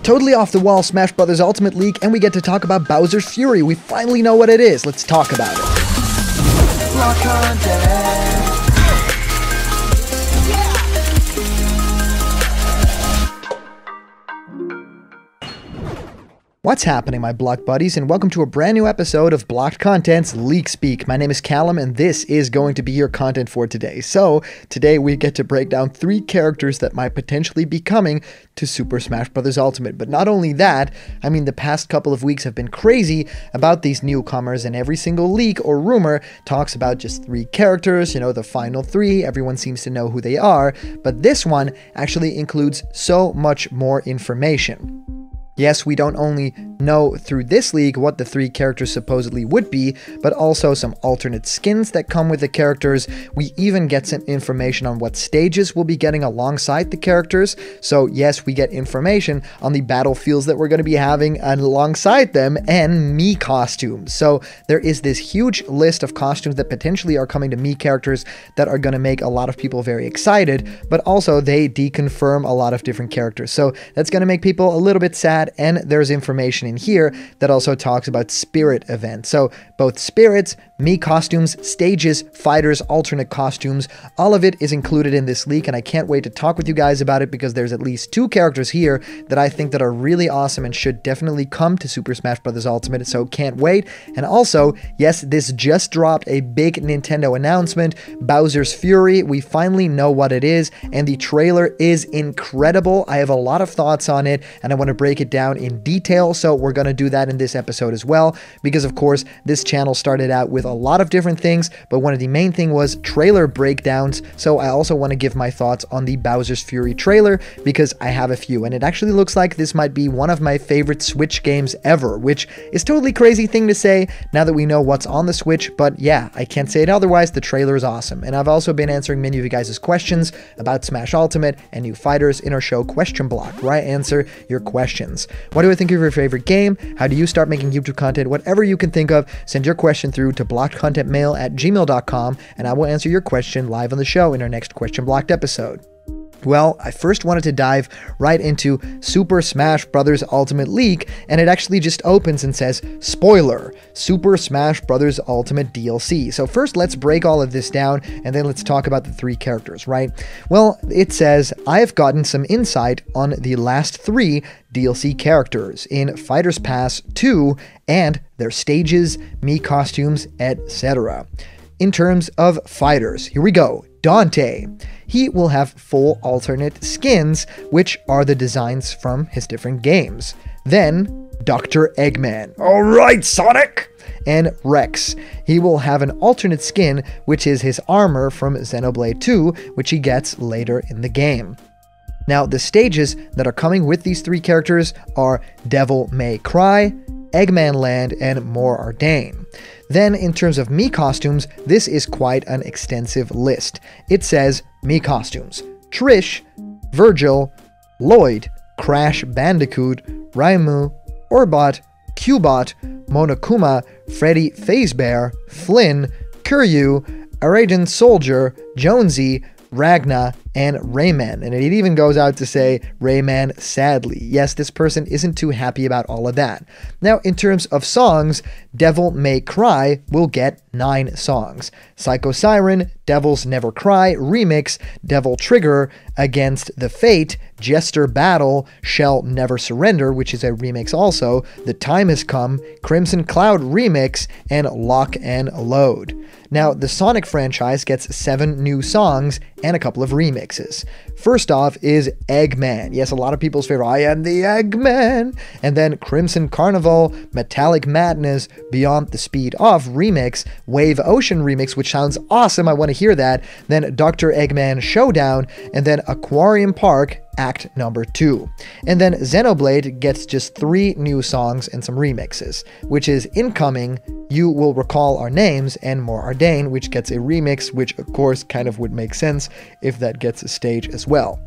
Totally off the wall Smash Bros. Ultimate leak, and we get to talk about Bowser's Fury. We finally know what it is. Let's talk about it. Block content. What's happening, my Block buddies, and welcome to a brand new episode of Blocked Content's Leak Speak. My name is Callum, and this is going to be your content for today. So, today we get to break down 3 characters that might potentially be coming to Super Smash Bros. Ultimate. But not only that, I mean, the past couple of weeks have been crazy about these newcomers, and every single leak or rumor talks about just 3 characters, the final 3, everyone seems to know who they are, but this one actually includes so much more information. Yes, we don't only know through this leak what the 3 characters supposedly would be, but also some alternate skins that come with the characters. We even get some information on what stages we'll be getting alongside the characters. So yes, we get information on the battlefields that we're going to be having alongside them and Mii costumes. So there is this huge list of costumes that potentially are coming to Mii characters that are going to make a lot of people very excited, but also they deconfirm a lot of different characters. So that's going to make people a little bit sad. And there's information in here that also talks about Spirit events. So both Spirits, Mii costumes, stages, fighters, alternate costumes, all of it is included in this leak, and I can't wait to talk with you guys about it because there's at least 2 characters here that I think that are really awesome and should definitely come to Super Smash Bros. Ultimate, so can't wait. And also, yes, this just dropped a big Nintendo announcement, Bowser's Fury. We finally know what it is, and the trailer is incredible. I have a lot of thoughts on it, and I want to break it down in detail, so we're going to do that in this episode as well, because of course this channel started out with a lot of different things, but one of the main thing was trailer breakdowns. So I also want to give my thoughts on the Bowser's Fury trailer because I have a few, and it actually looks like this might be one of my favorite Switch games ever, which is totally crazy thing to say now that we know what's on the Switch, but yeah, I can't say it otherwise. The trailer is awesome. And I've also been answering many of you guys' questions about Smash Ultimate and new fighters in our show Question Block, where I answer your questions. What do I think of your favorite game? How do you start making YouTube content? Whatever you can think of, send your question through to blockedcontentmail@gmail.com, and I will answer your question live on the show in our next Question Blocked episode. Well, I first wanted to dive right into Super Smash Bros. Ultimate leak, and it actually just opens and says, spoiler, Super Smash Bros. Ultimate DLC. So first, let's break all of this down, and then let's talk about the 3 characters, right? Well, it says, I have gotten some insight on the last 3 DLC characters in Fighters Pass 2 and their stages, Mii costumes, etc. In terms of fighters, here we go. Dante. He will have full alternate skins, which are the designs from his different games. Then, Dr. Eggman. Alright, Sonic! And Rex. He will have an alternate skin, which is his armor from Xenoblade 2, which he gets later in the game. Now, the stages that are coming with these 3 characters are Devil May Cry, Eggman Land, and More Ardain. Then, in terms of Mii costumes, this is quite an extensive list. It says Mii costumes: Trish, Virgil, Lloyd, Crash Bandicoot, Raimu, Orbot, Cubot, Monokuma, Freddy Fazbear, Flynn, Kiryu, Araden Soldier, Jonesy, Ragna, and Rayman. And it even goes out to say Rayman sadly. Yes, this person isn't too happy about all of that. Now, in terms of songs, Devil May Cry will get 9 songs. Psycho Siren, Devils Never Cry Remix, Devil Trigger, Against the Fate, Jester Battle, Shall Never Surrender, which is a remix also, The Time Has Come, Crimson Cloud Remix, and Lock and Load. Now, the Sonic franchise gets 7 new songs and a couple of remixes. First off is Eggman. Yes, a lot of people's favorite, I am the Eggman. And then Crimson Carnival, Metallic Madness, Beyond the Speed Of remix, Wave Ocean remix, which sounds awesome, I want to hear that. Then Dr. Eggman Showdown, and then Aquarium Park, Act number 2. And then Xenoblade gets just 3 new songs and some remixes, which is Incoming, You Will Recall Our Names, and More Ardain, which gets a remix, which of course kind of would make sense if that gets a stage as well.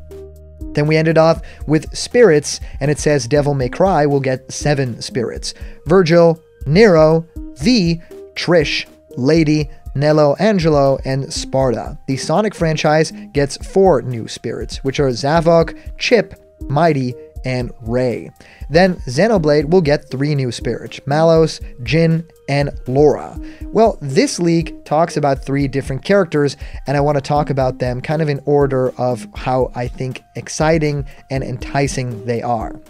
Then we ended off with Spirits, and it says Devil May Cry will get 7 spirits. Virgil, Nero, V, Trish, Lady, Nello Angelo, and Sparta. The Sonic franchise gets 4 new spirits, which are Zavok, Chip, Mighty, and Ray. Then Xenoblade will get 3 new spirits: Malos, Jin, and Laura. Well, this leak talks about 3 different characters, and I want to talk about them kind of in order of how I think exciting and enticing they are.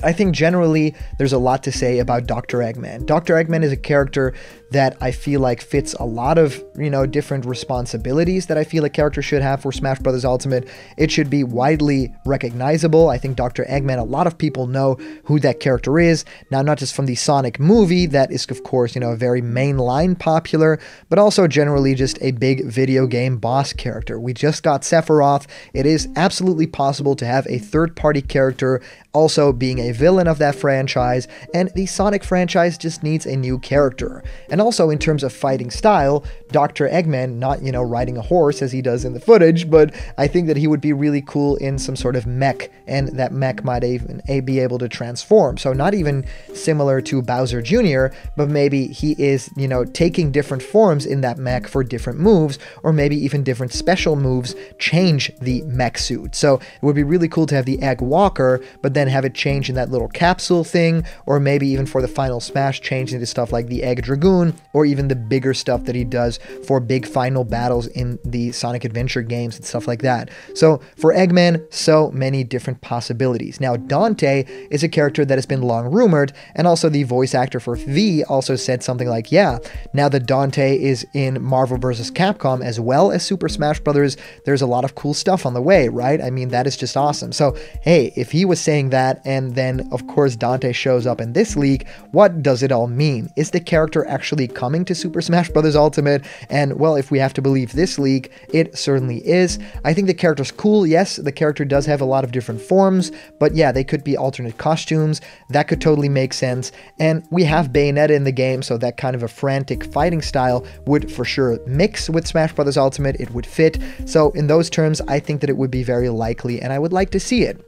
I think generally there's a lot to say about Dr. Eggman. Dr. Eggman is a character that I feel like fits a lot of, different responsibilities that I feel a character should have for Smash Bros. Ultimate. It should be widely recognizable. I think Dr. Eggman, a lot of people know who that character is. Now, not just from the Sonic movie, that is, of course, very mainline popular, but also generally just a big video game boss character. We just got Sephiroth. It is absolutely possible to have a third-party character also being a villain of that franchise, and the Sonic franchise just needs a new character. And also in terms of fighting style, Dr. Eggman, not, riding a horse as he does in the footage, but I think that he would be really cool in some sort of mech, and that mech might even be able to transform. So not even similar to Bowser Jr., but maybe he is, taking different forms in that mech for different moves, or maybe even different special moves change the mech suit. So it would be really cool to have the Egg Walker, but then have it change in that little capsule thing, or maybe even for the final Smash change into stuff like the Egg Dragoon, or even the bigger stuff that he does for big final battles in the Sonic Adventure games and stuff like that. So for Eggman, so many different possibilities. Now Dante is a character that has been long rumored, and also the voice actor for V also said something like, yeah, now that Dante is in Marvel vs. Capcom as well as Super Smash Bros., there's a lot of cool stuff on the way, right? I mean, that is just awesome. So hey, if he was saying that, and then of course Dante shows up in this leak, what does it all mean? Is the character actually coming to Super Smash Bros. Ultimate? And well, if we have to believe this leak, it certainly is. I think the character's cool. Yes, the character does have a lot of different forms, but yeah, they could be alternate costumes. That could totally make sense. And we have Bayonetta in the game, so that kind of a frantic fighting style would for sure mix with Smash Bros. Ultimate. It would fit. So in those terms, I think that it would be very likely, and I would like to see it.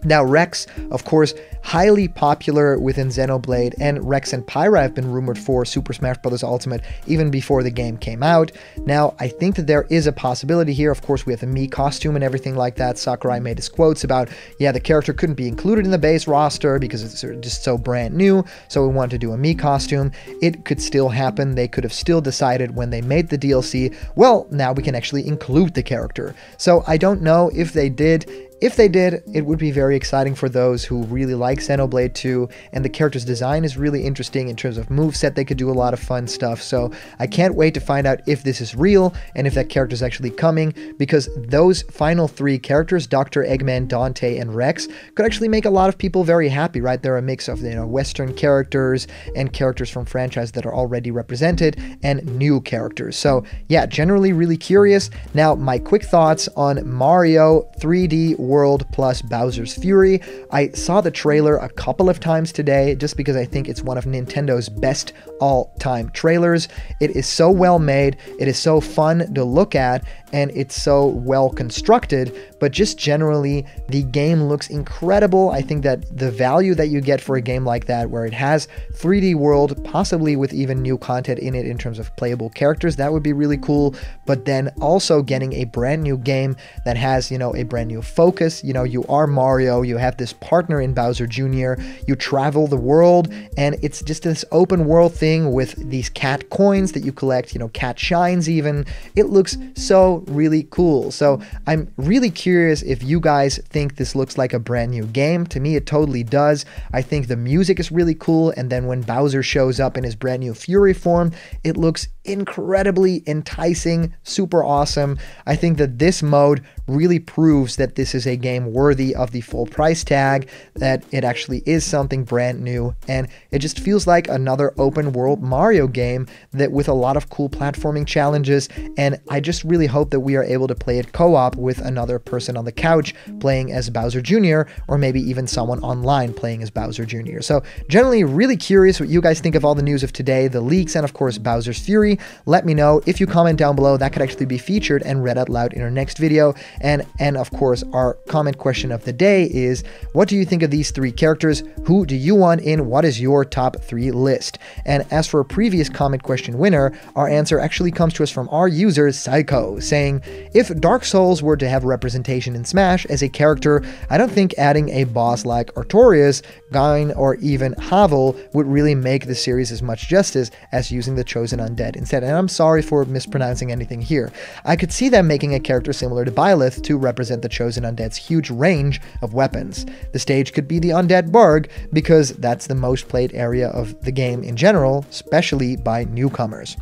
Now, Rex, of course, highly popular within Xenoblade, and Rex and Pyra have been rumored for Super Smash Bros. Ultimate even before the game came out. Now, I think that there is a possibility here. Of course, we have the Mii costume and everything like that. Sakurai made his quotes about, yeah, the character couldn't be included in the base roster because it's just so brand new, so we wanted to do a Mii costume. It could still happen. They could have still decided when they made the DLC, well, now we can actually include the character. So I don't know if they did. If they did, it would be very exciting for those who really like Xenoblade 2, and the character's design is really interesting in terms of moveset. They could do a lot of fun stuff, so I can't wait to find out if this is real and if that character's actually coming, because those final 3 characters, Dr. Eggman, Dante, and Rex, could actually make a lot of people very happy, right? They're a mix of, Western characters and characters from franchises that are already represented, and new characters. So yeah, generally really curious. Now, my quick thoughts on Mario 3D World plus Bowser's Fury. I saw the trailer a couple of times today just because I think it's one of Nintendo's best all-time trailers. It is so well made, it is so fun to look at, and it's so well constructed, but just generally the game looks incredible. I think that the value that you get for a game like that, where it has 3D World, possibly with even new content in it in terms of playable characters, that would be really cool. But then also getting a brand new game that has, a brand new focus. You are Mario, you have this partner in Bowser Jr., you travel the world, and it's just this open world thing with these cat coins that you collect, cat shines even. It looks so really cool. So I'm really curious if you guys think this looks like a brand new game. To me, it totally does. I think the music is really cool, and then when Bowser shows up in his brand new Fury form, it looks incredibly enticing, super awesome. I think that this mode really proves that this is a game worthy of the full price tag, that it actually is something brand new, and it just feels like another open world Mario game that with a lot of cool platforming challenges, and I just really hope that we are able to play it co-op with another person on the couch playing as Bowser Jr., or maybe even someone online playing as Bowser Jr. So generally really curious what you guys think of all the news of today, the leaks, and of course Bowser's Fury. agree, let me know. If you comment down below, that could actually be featured and read out loud in our next video. And of course, our comment question of the day is, what do you think of these three characters? Who do you want in? What is your top 3 list? And as for a previous comment question winner, our answer actually comes to us from our user Psycho, saying, if Dark Souls were to have representation in Smash as a character, I don't think adding a boss like Artorias, Gain, or even Havel would really make the series as much justice as using the Chosen Undead instead. And I'm sorry for mispronouncing anything here. I could see them making a character similar to Byleth to represent the Chosen Undead's huge range of weapons. The stage could be the Undead Burg, because that's the most played area of the game in general, especially by newcomers.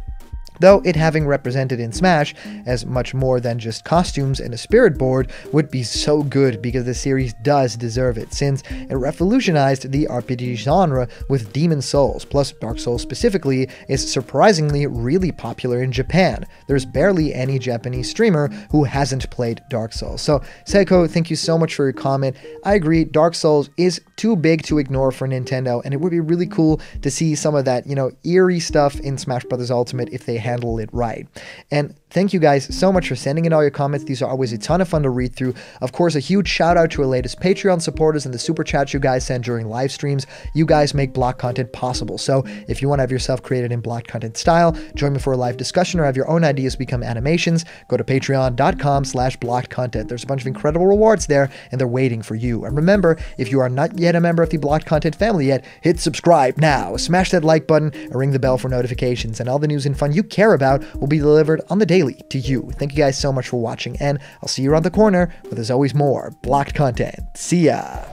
Though it having represented in Smash as much more than just costumes and a spirit board would be so good, because the series does deserve it, since it revolutionized the RPG genre with Demon's Souls, plus Dark Souls specifically is surprisingly really popular in Japan. There's barely any Japanese streamer who hasn't played Dark Souls. So Seiko, thank you so much for your comment. I agree, Dark Souls is too big to ignore for Nintendo, and it would be really cool to see some of that, eerie stuff in Smash Bros. Ultimate if they handle it right. And thank you guys so much for sending in all your comments. These are always a ton of fun to read through. Of course, a huge shout out to our latest Patreon supporters and the super chats you guys send during live streams. You guys make block content possible. So if you want to have yourself created in block content style, join me for a live discussion, or have your own ideas become animations, go to patreon.com/blockedcontent. There's a bunch of incredible rewards there, and they're waiting for you. And remember, if you are not yet a member of the Blocked Content family yet, hit subscribe now. Smash that like button and ring the bell for notifications, and all the news and fun you care about will be delivered on the daily to you. Thank you guys so much for watching, and I'll see you around the corner where there's always more blocked content. See ya!